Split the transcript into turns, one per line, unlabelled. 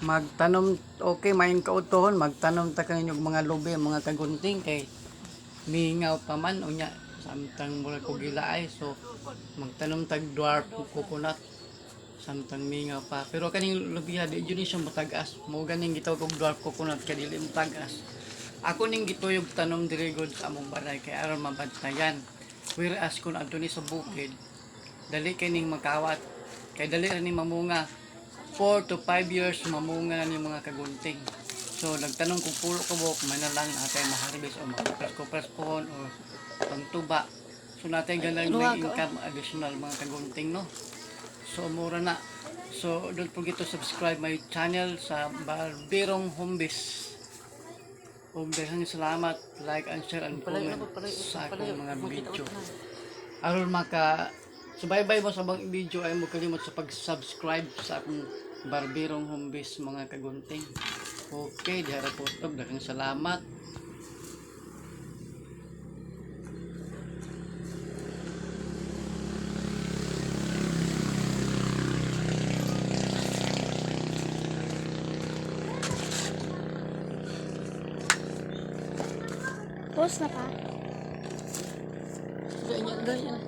magtanom okay maayong kautohon magtanom ta kaninyo og mga lubi mga kagunting kay mingaw pa man unya samtang mura ko gilaay so magtanom tag dwarf coconut samtang mingaw pa pero kaning lubiha di jud ni siya matagas mo ganing gitawag og dwarf coconut kay dili matagas ako ning gituyog tanom diri gud sa among balay kay aron mabantayan whereas kun adto ni sa bukid dali kay ning makawat kay dali ra ni mamunga 4 to 5 years mamunga na ni mga kagunting. So nagtanong kung pulo kabok man na lang atay maharbis o makapres pohon o pangtuba. So natin ganang may income additional mga kagunting no. So mura na. So don't forget to subscribe my channel sa Barbirong Hombis. Ug daghang salamat, like and share and comment sa akong mga video. Aron maka subaybay mo sa bang video ay mo kalimot sa pag-subscribe sa akong Barbirong Hombis mga kagunting. Okay, dihara po ito. Daghang salamat.
Post na pa.
Ganyan, ganyan.